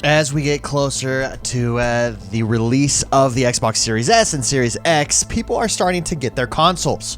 As we get closer to the release of the Xbox Series S and Series X, people are starting to get their consoles.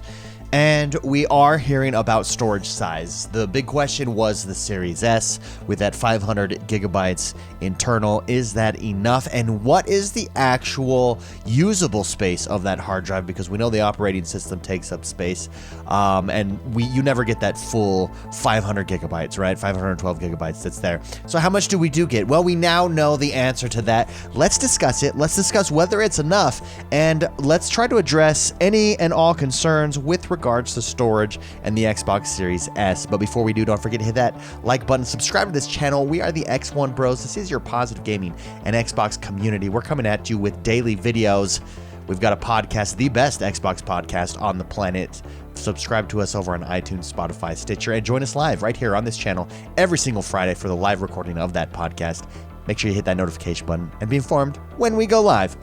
And we are hearing about storage size. The big question was the Series S with that 500 gigabytes internal. Is that enough? And what is the actual usable space of that hard drive? Because we know the operating system takes up space, and you never get that full 500 gigabytes, right? 512 gigabytes that's there. So how much do we get? Well, we now know the answer to that. Let's discuss it. Let's discuss whether it's enough, and let's try to address any and all concerns with regards to storage and the Xbox Series S. But before we do, don't forget to hit that like button, subscribe to this channel. We are the XoneBros. This is your positive gaming and Xbox community. We're coming at you with daily videos. We've got a podcast, the best Xbox podcast on the planet. Subscribe to us over on iTunes, Spotify, Stitcher, and join us live right here on this channel every single Friday for the live recording of that podcast. Make sure you hit that notification button and be informed when we go live.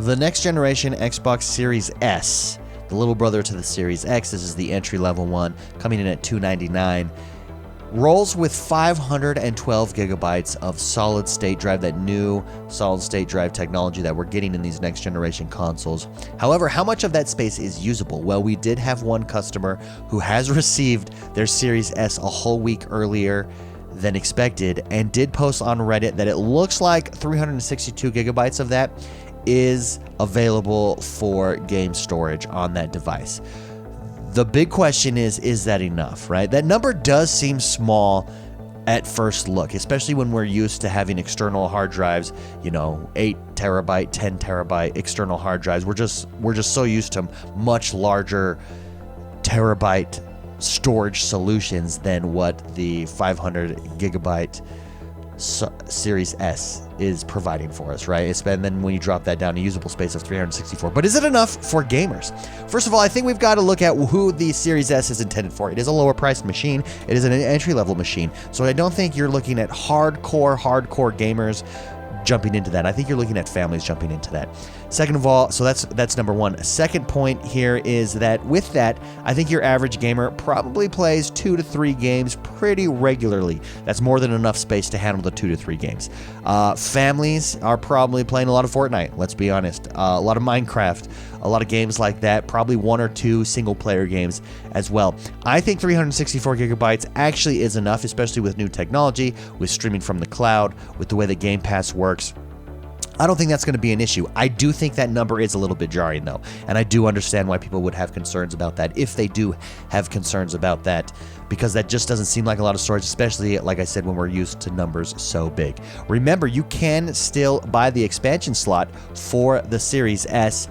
The next generation Xbox Series S, the little brother to the Series X, this is the entry-level one, coming in at $299, rolls with 512 gigabytes of solid-state drive, that new solid-state drive technology that we're getting in these next-generation consoles. However, how much of that space is usable? Well, we did have one customer who has received their Series S a whole week earlier than expected and did post on Reddit that it looks like 362 gigabytes of that is available for game storage on that device. The big question is that enough, right? That number does seem small at first look, especially when we're used to having external hard drives, 8 terabyte, 10 terabyte external hard drives. We're just so used to much larger terabyte storage solutions than what the 500 gigabyte Series S is providing for us, right? And then when you drop that down to usable space of 364. But is it enough for gamers? First of all, I think we've got to look at who the Series S is intended for. It is a lower priced machine. It is an entry-level machine. So I don't think you're looking at hardcore gamers jumping into that. I think you're looking at families jumping into that. Second of all, so that's number one. Second point here is that with that, I think your average gamer probably plays 2 to 3 games pretty regularly. That's more than enough space to handle the 2 to 3 games. Families are probably playing a lot of Fortnite, let's be honest. A lot of Minecraft, a lot of games like that, probably 1 or 2 single-player games as well. I think 364 gigabytes actually is enough, especially with new technology, with streaming from the cloud, with the way the Game Pass works. I don't think that's going to be an issue. I do think that number is a little bit jarring, though, and I do understand why people would have concerns about that, if they do have concerns about that, because that just doesn't seem like a lot of storage, especially, like I said, when we're used to numbers so big. Remember, you can still buy the expansion slot for the Series S,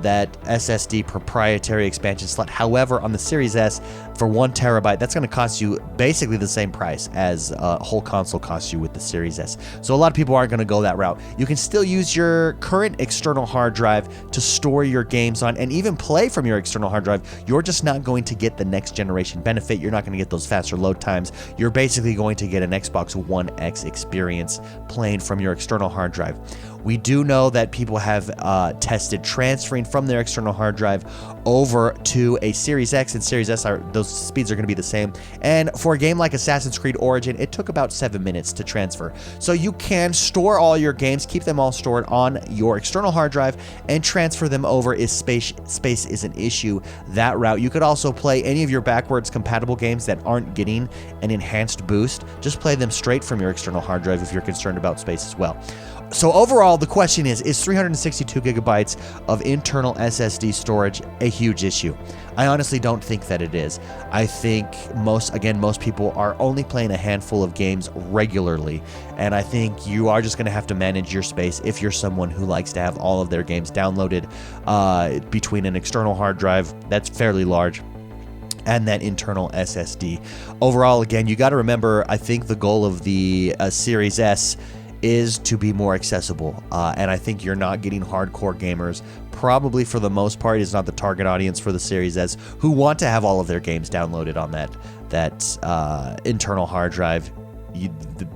that SSD proprietary expansion slot. However, on the Series S, for 1 terabyte, that's going to cost you basically the same price as a whole console costs you with the Series S. So a lot of people aren't going to go that route. You can still use your current external hard drive to store your games on and even play from your external hard drive. You're just not going to get the next generation benefit. You're not going to get those faster load times. You're basically going to get an Xbox One X experience playing from your external hard drive. We do know that people have tested transferring from their external hard drive over to a Series X and Series S. Those speeds are going to be the same. And for a game like Assassin's Creed Origin, it took about 7 minutes to transfer. So you can store all your games, keep them all stored on your external hard drive, and transfer them over if space is an issue that route. You could also play any of your backwards compatible games that aren't getting an enhanced boost. Just play them straight from your external hard drive if you're concerned about space as well. So overall, the question is 362 gigabytes of internal SSD storage a huge issue? I honestly don't think that it is. I think most people are only playing a handful of games regularly, and I think you are just going to have to manage your space if you're someone who likes to have all of their games downloaded between an external hard drive that's fairly large and that internal SSD. Overall, again, you got to remember, I think the goal of the Series S is to be more accessible, and I think you're not getting hardcore gamers. Probably for the most part is not the target audience for the Series S, who want to have all of their games downloaded on that internal hard drive,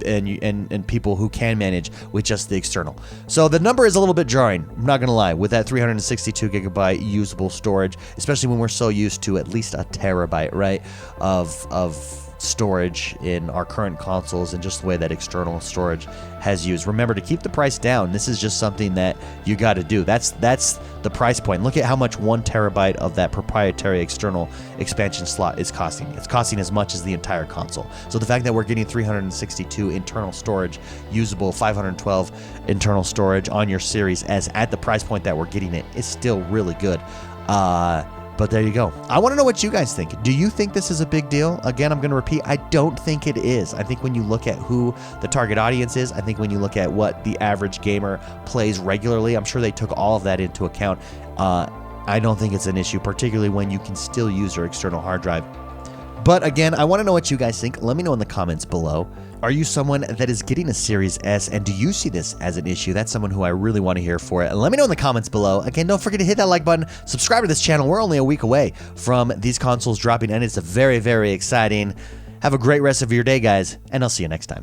and people who can manage with just the external. So the number is a little bit jarring, I'm not gonna lie, with that 362 gigabyte usable storage, especially when we're so used to at least a terabyte, right, of storage in our current consoles and just the way that external storage has used. Remember to keep the price down. This is just something that you got to do. That's the price point. Look at how much 1 terabyte of that proprietary external expansion slot is costing. It's costing as much as the entire console. So the fact that we're getting 362 internal storage, usable 512 internal storage on your Series S at the price point that we're getting it is still really good. But there you go. I want to know what you guys think. Do you think this is a big deal? Again, I'm going to repeat, I don't think it is. I think when you look at who the target audience is, I think when you look at what the average gamer plays regularly, I'm sure they took all of that into account. I don't think it's an issue, particularly when you can still use your external hard drive. But again, I want to know what you guys think. Let me know in the comments below. Are you someone that is getting a Series S, and do you see this as an issue? That's someone who I really want to hear for it. Let me know in the comments below. Again, don't forget to hit that like button, subscribe to this channel. We're only a week away from these consoles dropping, and it's very, very exciting. Have a great rest of your day, guys, and I'll see you next time.